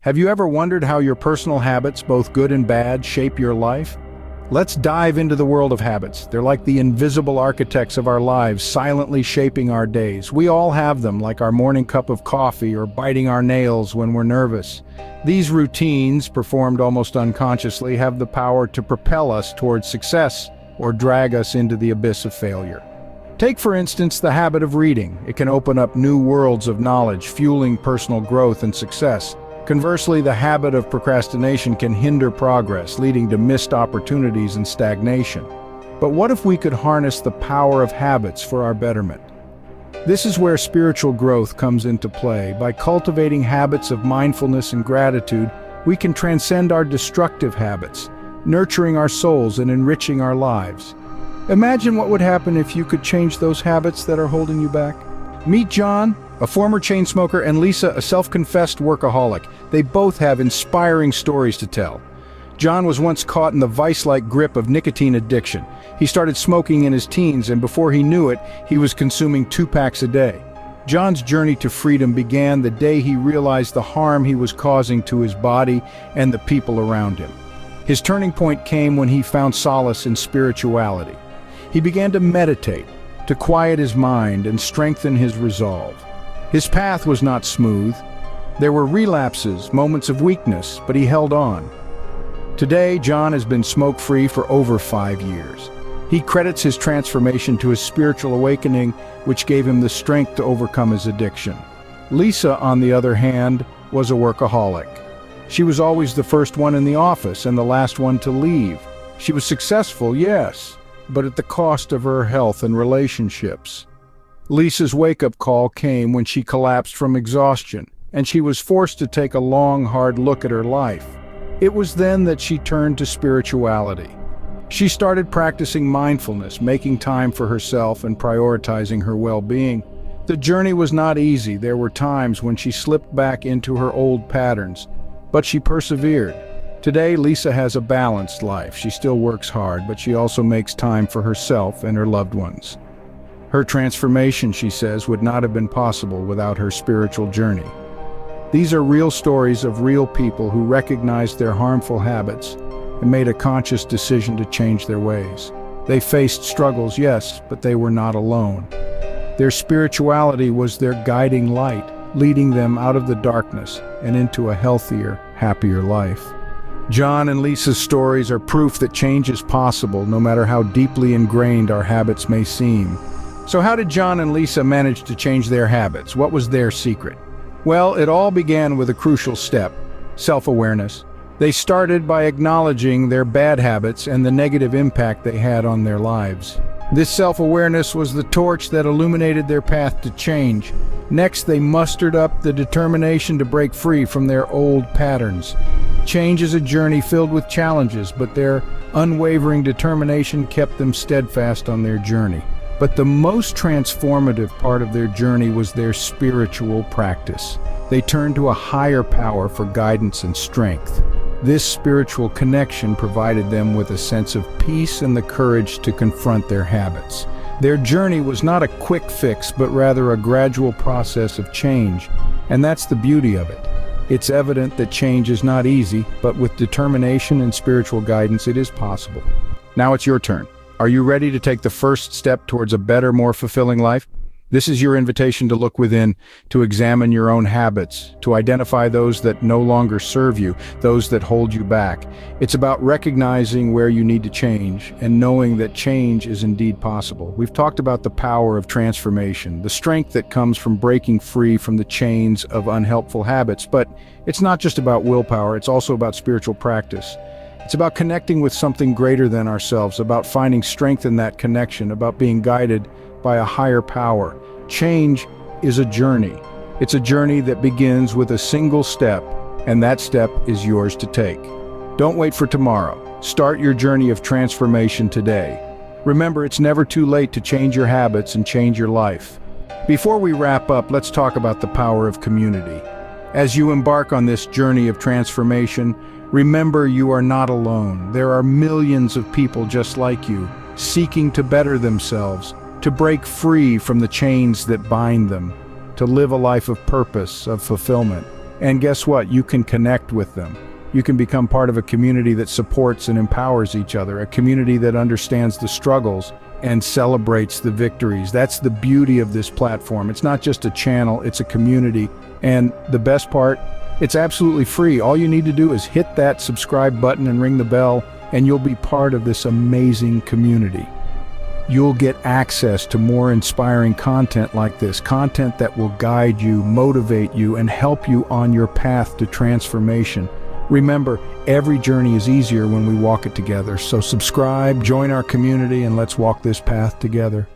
Have you ever wondered how your personal habits, both good and bad, shape your life? Let's dive into the world of habits. They're like the invisible architects of our lives, silently shaping our days. We all have them, like our morning cup of coffee or biting our nails when we're nervous. These routines, performed almost unconsciously, have the power to propel us towards success or drag us into the abyss of failure. Take, for instance, the habit of reading. It can open up new worlds of knowledge, fueling personal growth and success. Conversely, the habit of procrastination can hinder progress, leading to missed opportunities and stagnation. But what if we could harness the power of habits for our betterment? This is where spiritual growth comes into play. By cultivating habits of mindfulness and gratitude, we can transcend our destructive habits, nurturing our souls and enriching our lives. Imagine what would happen if you could change those habits that are holding you back. Meet John, a former chain smoker, and Lisa, a self-confessed workaholic. They both have inspiring stories to tell. John was once caught in the vice-like grip of nicotine addiction. He started smoking in his teens, and before he knew it, he was consuming 2 packs a day. John's journey to freedom began the day he realized the harm he was causing to his body and the people around him. His turning point came when he found solace in spirituality. He began to meditate, to quiet his mind and strengthen his resolve. His path was not smooth. There were relapses, moments of weakness, but he held on. Today, John has been smoke-free for over 5 years. He credits his transformation to his spiritual awakening, which gave him the strength to overcome his addiction. Lisa, on the other hand, was a workaholic. She was always the first one in the office and the last one to leave. She was successful, yes, but at the cost of her health and relationships. Lisa's wake-up call came when she collapsed from exhaustion, and she was forced to take a long, hard look at her life. It was then that she turned to spirituality. She started practicing mindfulness, making time for herself and prioritizing her well-being. The journey was not easy. There were times when she slipped back into her old patterns, but she persevered. Today, Lisa has a balanced life. She still works hard, but she also makes time for herself and her loved ones. Her transformation, she says, would not have been possible without her spiritual journey. These are real stories of real people who recognized their harmful habits and made a conscious decision to change their ways. They faced struggles, yes, but they were not alone. Their spirituality was their guiding light, leading them out of the darkness and into a healthier, happier life. John and Lisa's stories are proof that change is possible, no matter how deeply ingrained our habits may seem. So how did John and Lisa manage to change their habits? What was their secret? Well, it all began with a crucial step: self-awareness. They started by acknowledging their bad habits and the negative impact they had on their lives. This self-awareness was the torch that illuminated their path to change. Next, they mustered up the determination to break free from their old patterns. Change is a journey filled with challenges, but their unwavering determination kept them steadfast on their journey. But the most transformative part of their journey was their spiritual practice. They turned to a higher power for guidance and strength. This spiritual connection provided them with a sense of peace and the courage to confront their habits. Their journey was not a quick fix, but rather a gradual process of change. And that's the beauty of it. It's evident that change is not easy, but with determination and spiritual guidance, it is possible. Now it's your turn. Are you ready to take the first step towards a better, more fulfilling life? This is your invitation to look within, to examine your own habits, to identify those that no longer serve you, those that hold you back. It's about recognizing where you need to change and knowing that change is indeed possible. We've talked about the power of transformation, the strength that comes from breaking free from the chains of unhelpful habits, but it's not just about willpower, it's also about spiritual practice. It's about connecting with something greater than ourselves, about finding strength in that connection, about being guided by a higher power. Change is a journey. It's a journey that begins with a single step, and that step is yours to take. Don't wait for tomorrow. Start your journey of transformation today. Remember, it's never too late to change your habits and change your life. Before we wrap up, let's talk about the power of community. As you embark on this journey of transformation, remember you are not alone. There are millions of people just like you, seeking to better themselves, to break free from the chains that bind them, to live a life of purpose, of fulfillment. And guess what? You can connect with them. You can become part of a community that supports and empowers each other, a community that understands the struggles and celebrates the victories. That's the beauty of this platform. It's not just a channel, it's a community. And the best part, it's absolutely free. All you need to do is hit that subscribe button and ring the bell, and you'll be part of this amazing community. You'll get access to more inspiring content like this, content that will guide you, motivate you, and help you on your path to transformation. Remember, every journey is easier when we walk it together. So subscribe, join our community, and let's walk this path together.